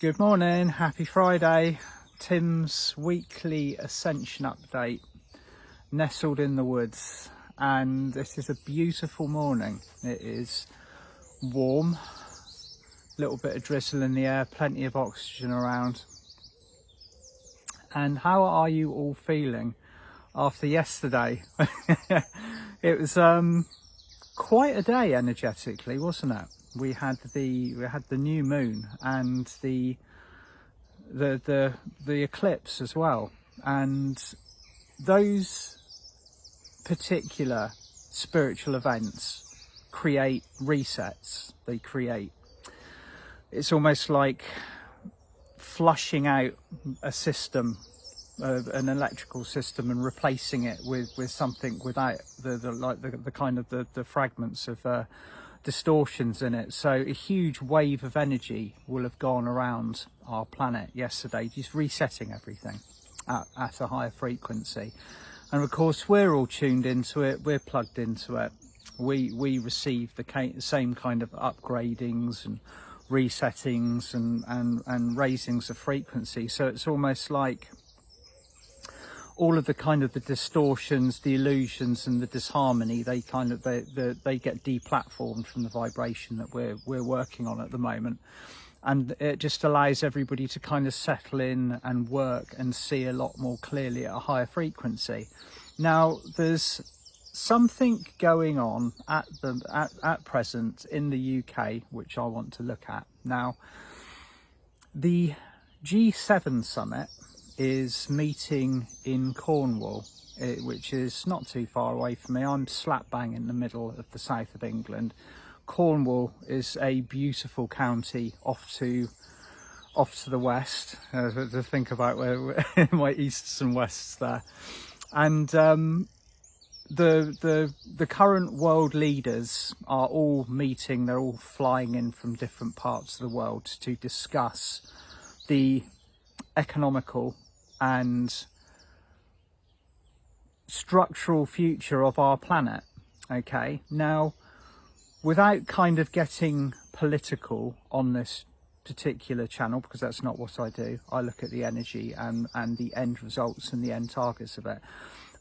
Good morning, happy Friday. Tim's weekly Ascension update, nestled in the woods, and this is a beautiful morning. It is warm, a little bit of drizzle in the air, plenty of oxygen around. And how are you all feeling after yesterday? It was quite a day energetically, wasn't it? We had the new moon and the eclipse as well, and those particular spiritual events create resets. It's almost like flushing out a system, an electrical system, and replacing it with something without the fragments of distortions in it. So a huge wave of energy will have gone around our planet yesterday, just resetting everything at a higher frequency. And of course we're all tuned into it, we're plugged into it. We receive the same kind of upgradings and resettings and raisings of frequency. So it's almost like all of the distortions, the illusions and the disharmony, they get deplatformed from the vibration that we're working on at the moment. And it just allows everybody to kind of settle in and work and see a lot more clearly at a higher frequency. Now there's something going on at present in the UK which I want to look at. Now the G7 summit is meeting in Cornwall, which is not too far away from me. I'm slap bang in the middle of the south of England. Cornwall is a beautiful county off to the west. To think about where my easts and wests there, and the current world leaders are all meeting. They're all flying in from different parts of the world to discuss the economical and structural future of our planet. Okay, now without kind of getting political on this particular channel, because that's not what I do, I look at the energy and the end results and the end targets of it.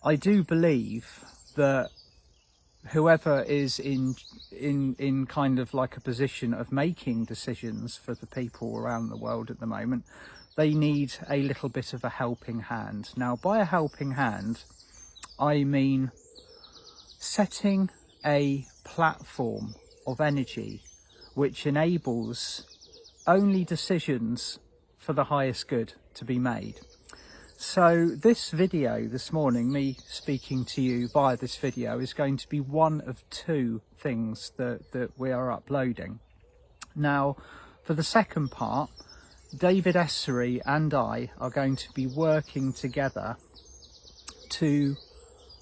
I do believe that whoever is in kind of like a position of making decisions for the people around the world at the moment, they need a little bit of a helping hand. Now, by a helping hand, I mean setting a platform of energy which enables only decisions for the highest good to be made. So this video this morning, me speaking to you via this video, is going to be one of two things that we are uploading. Now, for the second part, David Essery and I are going to be working together to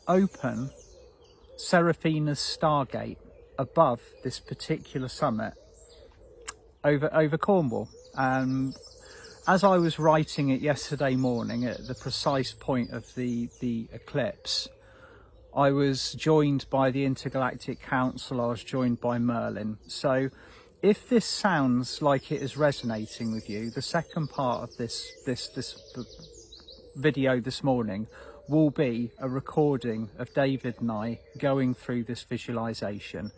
open Seraphina's Stargate above this particular summit over Cornwall. As I was writing it yesterday morning at the precise point of the eclipse, I was joined by the Intergalactic Council, I was joined by Merlin. So if this sounds like it is resonating with you, the second part of this video this morning will be a recording of David and I going through this visualization.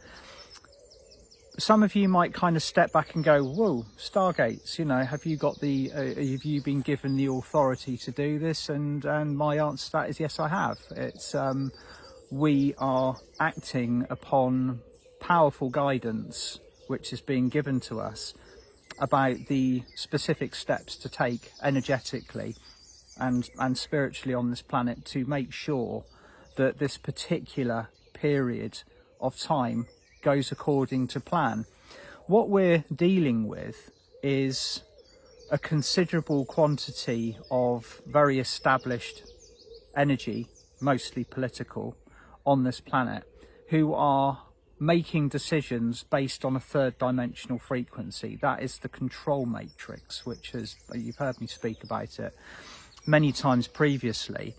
Some of you might kind of step back and go, whoa, Stargates, you know, have you been given the authority to do this? And my answer to that is yes, I have. It's we are acting upon powerful guidance which is being given to us about the specific steps to take energetically and spiritually on this planet to make sure that this particular period of time goes according to plan. What we're dealing with is a considerable quantity of very established energy, mostly political, on this planet, who are making decisions based on a third dimensional frequency. That is the control matrix, which is, you've heard me speak about it many times previously.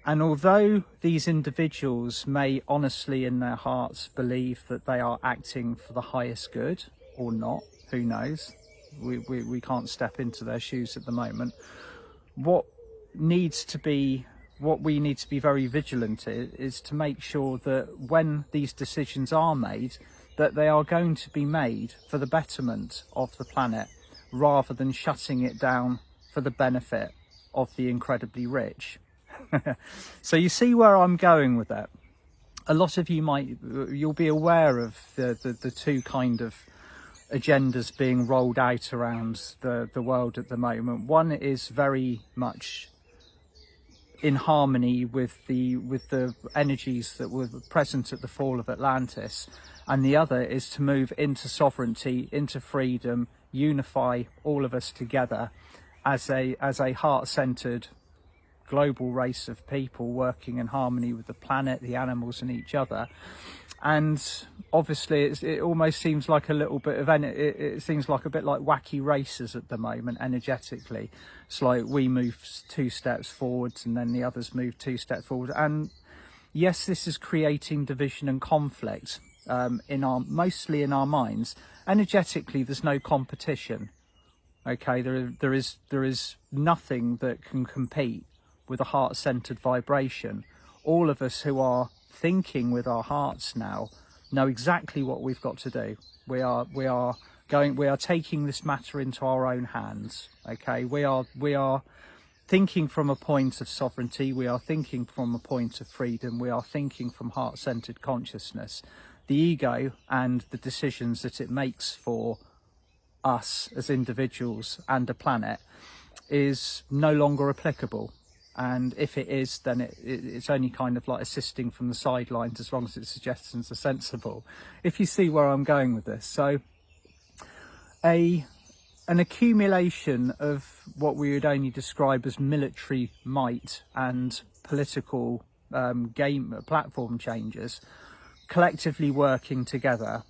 And although these individuals may honestly in their hearts believe that they are acting for the highest good, or not, who knows, we can't step into their shoes at the moment. What we need to be very vigilant is to make sure that when these decisions are made, that they are going to be made for the betterment of the planet, rather than shutting it down for the benefit of the incredibly rich. So you see where I'm going with that. A lot of you'll be aware of the two kind of agendas being rolled out around the world at the moment. One is very much in harmony with the energies that were present at the fall of Atlantis, and the other is to move into sovereignty, into freedom, unify all of us together as a heart-centered global race of people working in harmony with the planet, the animals and each other. And obviously it almost seems like a little bit of it seems like a bit like wacky races at the moment energetically. It's like we move 2 steps forwards and then the others move 2 steps forward, and yes, this is creating division and conflict mostly in our minds. Energetically there's no competition, okay? There is nothing that can compete with a heart-centered vibration. All of us who are thinking with our hearts now know exactly what we've got to do. We are taking this matter into our own hands, okay? We are thinking from a point of sovereignty, we are thinking from a point of freedom, we are thinking from heart-centered consciousness. The ego and the decisions that it makes for us as individuals and a planet is no longer applicable. And if it is, then it's only kind of like assisting from the sidelines, as long as its suggestions are sensible, if you see where I'm going with this. So an accumulation of what we would only describe as military might and political game platform changes collectively working together.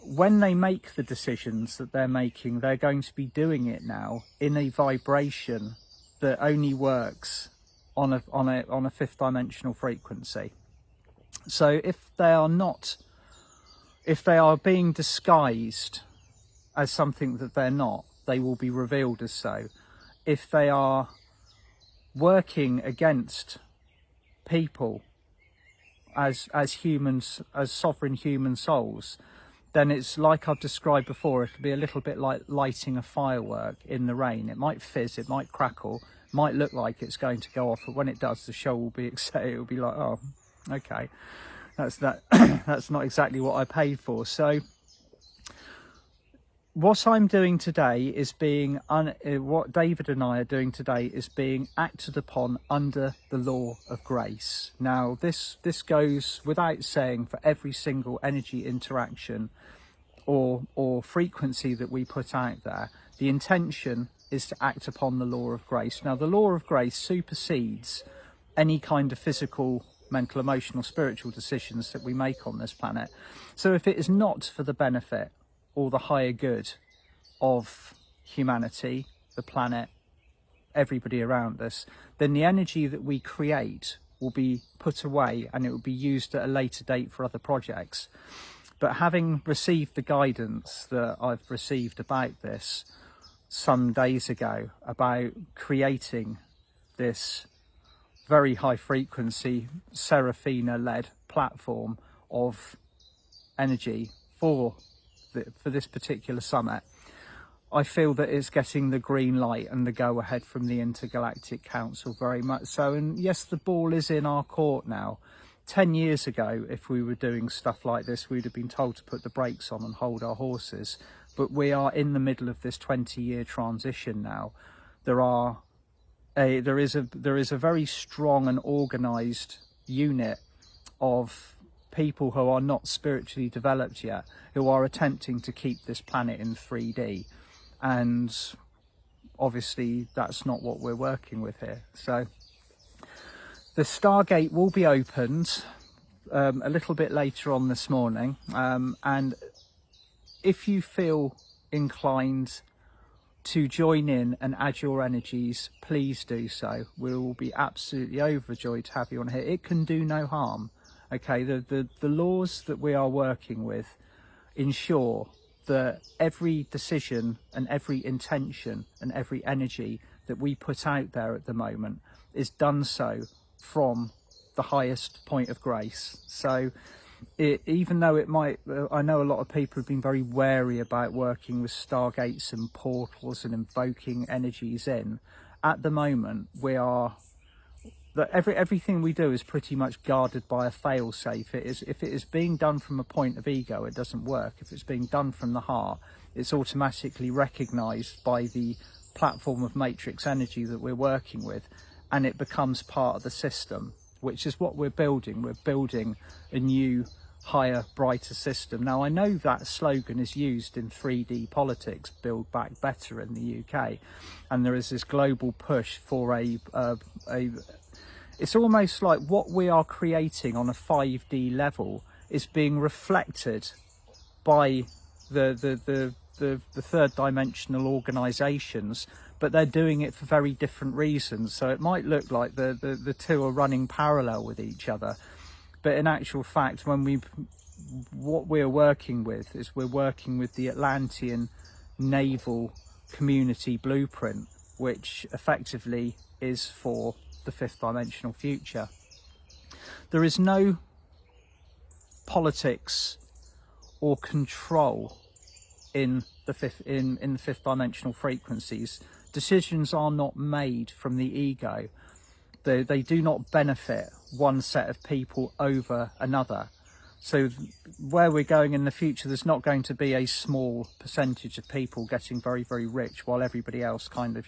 When they make the decisions that they're making, they're going to be doing it now in a vibration that only works on a fifth dimensional frequency. So if they are being disguised as something that they're not, they will be revealed as so. If they are working against people as humans, as sovereign human souls, then it's like I've described before. It'll be a little bit like lighting a firework in the rain. It might fizz, it might crackle, might look like it's going to go off, but when it does, the show will be excited. It will be like, oh, okay, that's not exactly what I paid for. So what I'm doing today is what David and I are doing today is being acted upon under the law of grace. Now, this goes without saying for every single energy interaction or frequency that we put out there. The intention is to act upon the law of grace. Now, the law of grace supersedes any kind of physical, mental, emotional, spiritual decisions that we make on this planet. So if it is not for the benefit or the higher good of humanity, the planet, everybody around us, then the energy that we create will be put away and it will be used at a later date for other projects. But having received the guidance that I've received about this some days ago, about creating this very high frequency Seraphina led platform of energy for this particular summit, I feel that it's getting the green light and the go ahead from the Intergalactic Council very much so. And yes, the ball is in our court now. 10 years ago, if we were doing stuff like this, we'd have been told to put the brakes on and hold our horses. But we are in the middle of this 20-year transition now. There is a very strong and organised unit of people who are not spiritually developed yet, who are attempting to keep this planet in 3D. And obviously that's not what we're working with here. So the Stargate will be opened a little bit later on this morning, and if you feel inclined to join in and add your energies, please do so. We will be absolutely overjoyed to have you on here. It can do no harm. Okay, the laws that we are working with ensure that every decision and every intention and every energy that we put out there at the moment is done so from the highest point of grace. So even though it might, I know a lot of people have been very wary about working with stargates and portals and invoking energies in. At the moment, we are, that everything we do is pretty much guarded by a fail-safe. If it is being done from a point of ego, it doesn't work. If it's being done from the heart, it's automatically recognized by the platform of matrix energy that we're working with, and it becomes part of the system, which is what we're building. We're building a new, higher, brighter system. Now, I know that slogan is used in 3D politics, Build Back Better in the UK, and there is this global push for it's almost like what we are creating on a 5D level is being reflected by the third dimensional organizations, but they're doing it for very different reasons. So it might look like the two are running parallel with each other, but in actual fact, what we're working with is we're working with the Atlantean naval community blueprint, which effectively is for the fifth dimensional future. There is no politics or control in the fifth dimensional frequencies. Decisions are not made from the ego. They do not benefit one set of people over another. So where we're going in the future, there's not going to be a small percentage of people getting very, very rich while everybody else kind of,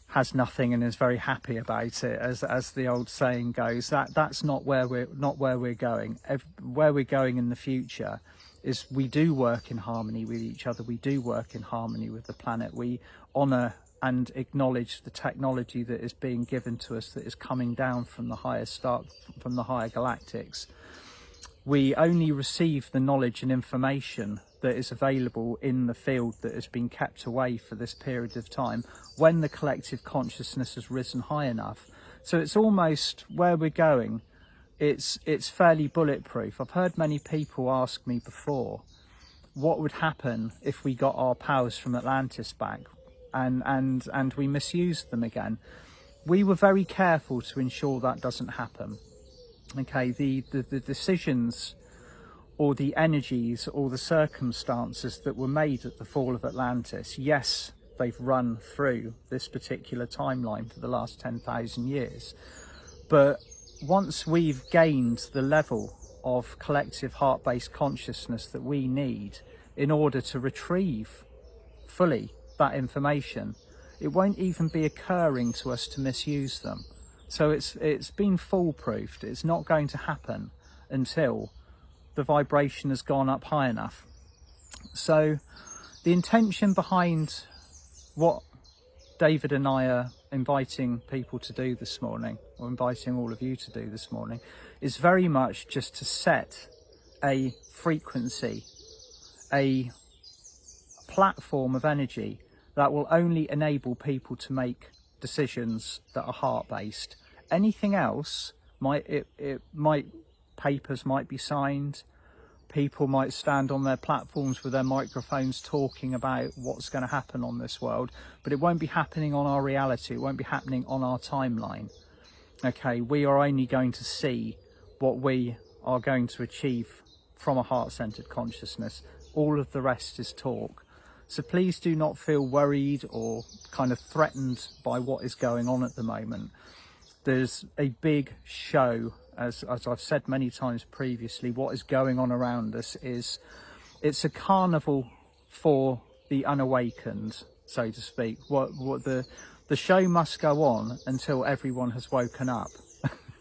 has nothing and is very happy about it, as the old saying goes. That's not where we're going. Where we're going in the future is we do work in harmony with each other. We do work in harmony with the planet. We honour and acknowledge the technology that is being given to us, that is coming down from the from the higher galactics. We only receive the knowledge and information that is available in the field that has been kept away for this period of time when the collective consciousness has risen high enough. So it's almost where we're going. It's fairly bulletproof. I've heard many people ask me before, what would happen if we got our powers from Atlantis back and we misused them again? We were very careful to ensure that doesn't happen. Okay, the decisions or the energies or the circumstances that were made at the fall of Atlantis, yes, they've run through this particular timeline for the last 10,000 years. But once we've gained the level of collective heart-based consciousness that we need in order to retrieve fully that information, it won't even be occurring to us to misuse them. So it's been foolproofed. It's not going to happen until the vibration has gone up high enough. So the intention behind what David and I are inviting people to do this morning, or inviting all of you to do this morning, is very much just to set a frequency, a platform of energy that will only enable people to make decisions that are heart-based. Anything else papers might be signed, people might stand on their platforms with their microphones talking about what's going to happen on this world, but it won't be happening on our reality. It won't be happening on our timeline. Okay, we are only going to see what we are going to achieve from a heart-centered consciousness. All of the rest is talk. So please do not feel worried or kind of threatened by what is going on at the moment. There's a big show, as I've said many times previously. What is going on around us it's a carnival for the unawakened, so to speak. What the show must go on until everyone has woken up.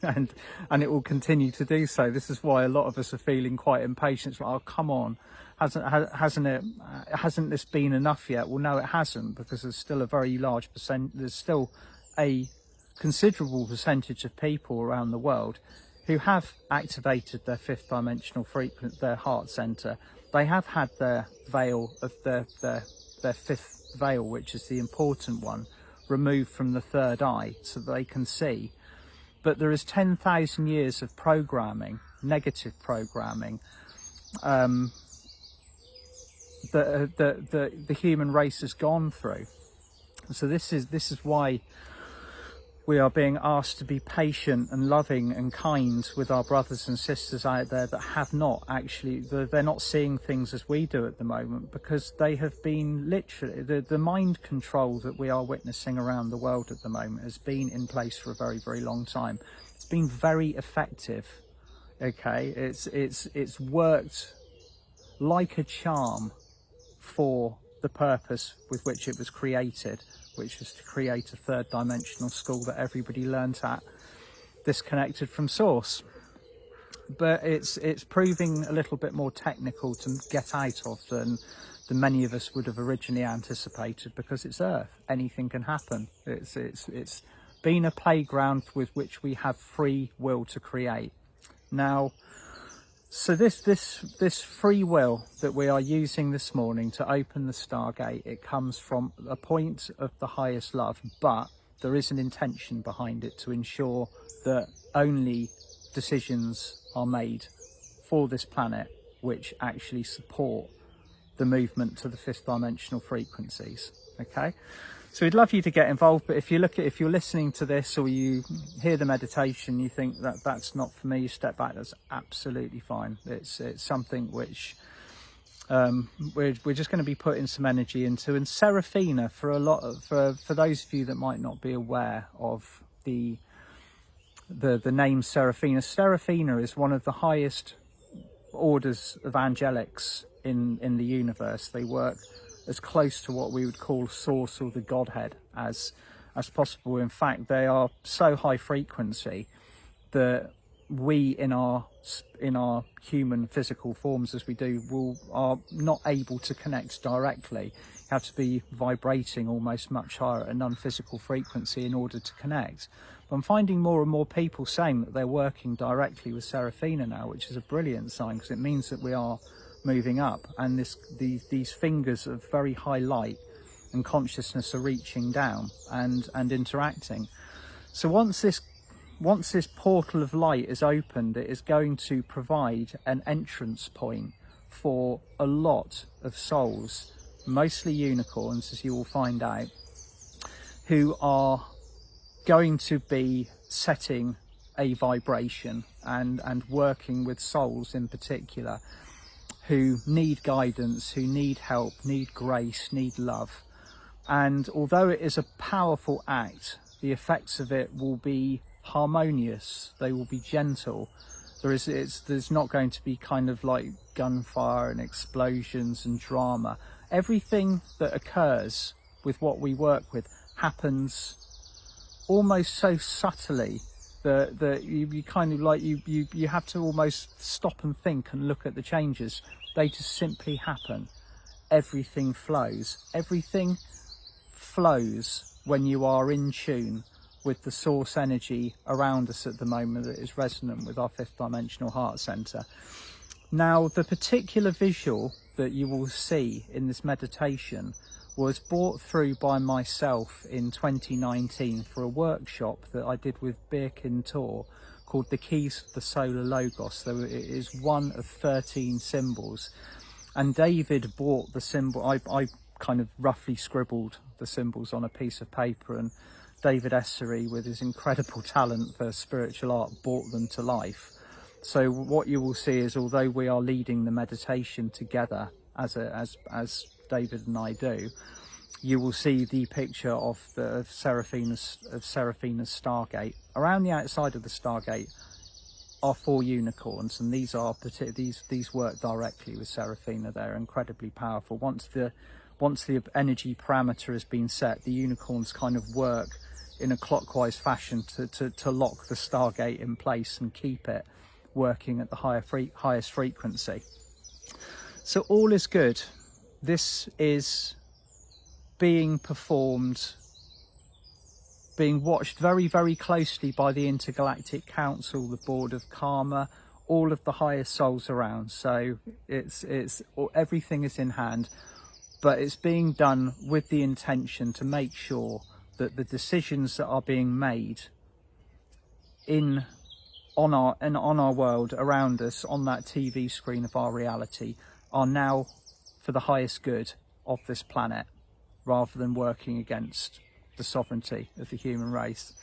and it will continue to do so. This is why a lot of us are feeling quite impatient. It's like, oh, come on. Hasn't this been enough yet? Well, no, it hasn't, because there's still a very large there's still a considerable percentage of people around the world who have activated their fifth dimensional their heart center. They have had their veil of their fifth veil, which is the important one, removed from the third eye so that they can see. But there is 10,000 years of programming, negative programming, that the human race has gone through. So this is why we are being asked to be patient and loving and kind with our brothers and sisters out there that have not actually, they're not seeing things as we do at the moment, because they have been literally, the mind control that we are witnessing around the world at the moment has been in place for a very, very long time. It's been very effective. Okay, it's worked like a charm for the purpose with which it was created, which was to create a third dimensional school that everybody learnt at, disconnected from source. But it's proving a little bit more technical to get out of than many of us would have originally anticipated, because it's Earth. Anything can happen. It's been a playground with which we have free will to create. Now, so this free will that we are using this morning to open the Stargate, it comes from a point of the highest love, but there is an intention behind it to ensure that only decisions are made for this planet which actually support the movement to the fifth dimensional frequencies. Okay, so we'd love you to get involved, but if you're listening to this or you hear the meditation, you think that that's not for me, you step back, that's absolutely fine. It's something which we're just going to be putting some energy into. And Seraphina, for those of you that might not be aware of the name Seraphina, Seraphina is one of the highest orders of angelics in the universe. They work as close to what we would call source or the Godhead as possible. In fact, they are so high frequency that we in our human physical forms as we do are not able to connect directly. You have to be vibrating almost much higher at a non-physical frequency in order to connect. But I'm finding more and more people saying that they're working directly with Seraphina now, which is a brilliant sign, because it means that we are moving up, and these fingers of very high light and consciousness are reaching down and interacting. So once this portal of light is opened, it is going to provide an entrance point for a lot of souls, mostly unicorns, as you will find out, who are going to be setting a vibration and working with souls in particular who need guidance, who need help, need grace, need love. And although it is a powerful act, the effects of it will be harmonious, they will be gentle. There's not going to be kind of like gunfire and explosions and drama. Everything that occurs with what we work with happens almost so subtly that you kind of like you have to almost stop and think and look at the changes. They just simply happen. Everything flows. Everything flows when you are in tune with the source energy around us at the moment that is resonant with our fifth dimensional heart center. Now, the particular visual that you will see in this meditation was brought through by myself in 2019 for a workshop that I did with Birkin Tor called The Keys of the Solar Logos. So it is one of 13 symbols, and David brought the symbol. I kind of roughly scribbled the symbols on a piece of paper, and David Essery, with his incredible talent for spiritual art, brought them to life. So what you will see is, although we are leading the meditation together as David and I do, you will see the picture of Seraphina's Stargate. Around the outside of the Stargate are 4 unicorns, and these work directly with Seraphina. They're incredibly powerful. Once the energy parameter has been set, the unicorns kind of work in a clockwise fashion to lock the Stargate in place and keep it working at the highest frequency. So all is good. This is being performed, being watched very, very closely by the Intergalactic Council, the Board of Karma, all of the highest souls around. So everything is in hand, but it's being done with the intention to make sure that the decisions that are being made on our world around us, on that TV screen of our reality, are now for the highest good of this planet, rather than working against the sovereignty of the human race.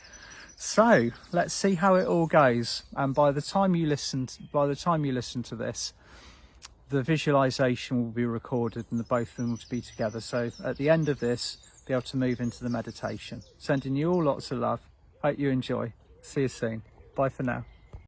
So let's see how it all goes. And by the time you listen to this, the visualization will be recorded and the both of them will be together. So at the end of this, be able to move into the meditation. Sending you all lots of love. Hope you enjoy. See you soon. Bye for now.